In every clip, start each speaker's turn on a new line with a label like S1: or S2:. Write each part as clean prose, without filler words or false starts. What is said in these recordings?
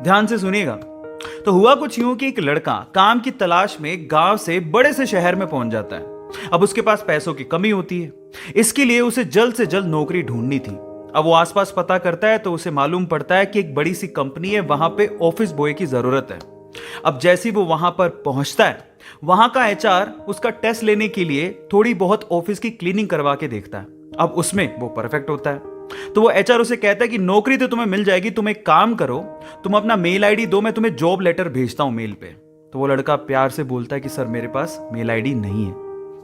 S1: ध्यान से सुनिएगा। तो हुआ कुछ यूं कि एक लड़का काम की तलाश में गांव से बड़े से शहर में पहुंच जाता है। अब उसके पास पैसों की कमी होती है, इसके लिए उसे जल्द से जल्द नौकरी ढूंढनी थी। अब वो आसपास पता करता है तो उसे मालूम पड़ता है कि एक बड़ी सी कंपनी है, वहां पे ऑफिस बॉय की जरूरत है। अब जैसे ही वो वहां पर पहुंचता है, वहां का एचआर उसका टेस्ट लेने के लिए थोड़ी बहुत ऑफिस की क्लीनिंग करवा के देखता है। अब उसमें वो परफेक्ट होता है, तो वो एचआर उसे कहता है कि नौकरी तो तुम्हें मिल जाएगी, तुम एक काम करो, तुम अपना मेल आईडी दो, मैं तुम्हें जॉब लेटर भेजता हूं मेल पे। तो वो लड़का प्यार से बोलता है कि सर मेरे पास मेल आईडी नहीं है।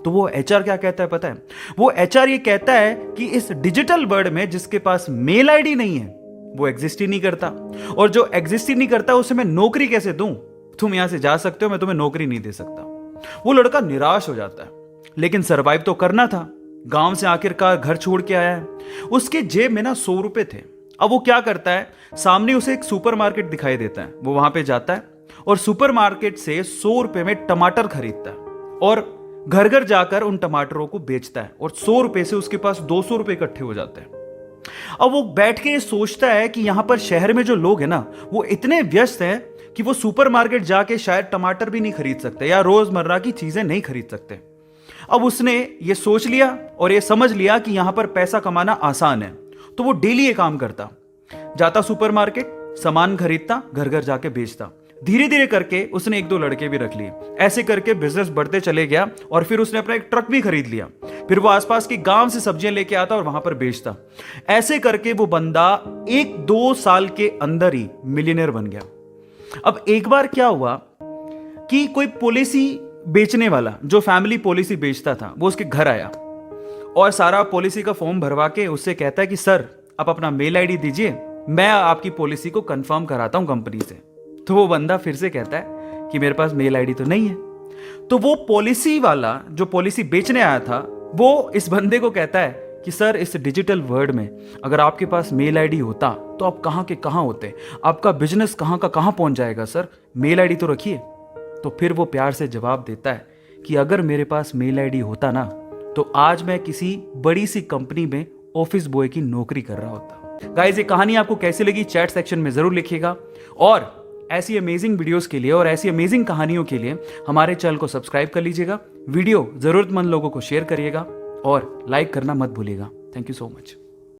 S1: तो वो एचआर क्या कहता है पता है? वो एचआर ये कहता है कि इस डिजिटल वर्ल्ड में जिसके पास मेल आईडी नहीं है वो एग्जिस्ट ही नहीं करता, और जो एग्जिस्ट ही नहीं करता उसे मैं नौकरी कैसे दूं? तुम यहां से जा सकते हो, मैं तुम्हें नौकरी नहीं दे सकता। वो लड़का निराश हो जाता है, लेकिन सरवाइव तो करना था। गांव से आखिरकार घर छोड़ के आया है, उसके जेब में ना 100 रुपए थे। अब वो क्या करता है, सामने उसे एक सुपरमार्केट दिखाई देता है, वो वहां पे जाता है और सुपरमार्केट से 100 रुपए में टमाटर खरीदता है और घर घर जाकर उन टमाटरों को बेचता है, और 100 रुपए से उसके पास 200 रुपए इकट्ठे हो जाते हैं। अब वो बैठ के सोचता है कि यहां पर शहर में जो लोग हैं ना, वो इतने व्यस्त हैं कि वो सुपरमार्केट जाके शायद टमाटर भी नहीं खरीद सकते या रोजमर्रा की चीजें नहीं खरीद सकते। अब उसने ये सोच लिया और ये समझ लिया कि यहां पर पैसा कमाना आसान है, तो वो डेली ये काम करता, जाता सुपरमार्केट, सामान खरीदता, घर घर जाके बेचता। धीरे धीरे करके उसने 1-2 लड़के भी रख लिए। ऐसे करके बिजनेस बढ़ते चले गया और फिर उसने अपना एक ट्रक भी खरीद लिया। फिर वो आसपास के गांव से सब्जियां लेके आता और वहां पर बेचता। ऐसे करके वो बंदा 1-2 साल के अंदर ही मिलियनर बन गया। अब एक बार क्या हुआ कि कोई पॉलिसी बेचने वाला, जो फैमिली पॉलिसी बेचता था, वो उसके घर आया और सारा पॉलिसी का फॉर्म भरवा के उससे कहता है कि सर आप अपना मेल आईडी दीजिए, मैं आपकी पॉलिसी को कंफर्म कराता हूं कंपनी से। तो वो बंदा फिर से कहता है कि मेरे पास मेल आईडी तो नहीं है। तो वो पॉलिसी वाला जो पॉलिसी बेचने आया था, वो इस बंदे को कहता है कि सर इस डिजिटल वर्ल्ड में अगर आपके पास मेल आईडी होता तो आप कहां के कहां होते, आपका बिजनेस कहां का कहां पहुंच जाएगा, सर मेल आईडी तो रखिए। तो फिर वो प्यार से जवाब देता है कि अगर मेरे पास मेल आईडी होता ना, तो आज मैं किसी बड़ी सी कंपनी में ऑफिस बॉय की नौकरी कर रहा होता। गाइस, ये कहानी आपको कैसी लगी चैट सेक्शन में जरूर लिखिएगा, और ऐसी अमेजिंग वीडियोस के लिए और ऐसी अमेजिंग कहानियों के लिए हमारे चैनल को सब्सक्राइब कर लीजिएगा। वीडियो जरूरतमंद लोगों को शेयर करिएगा और लाइक करना मत भूलिएगा। Thank you so much.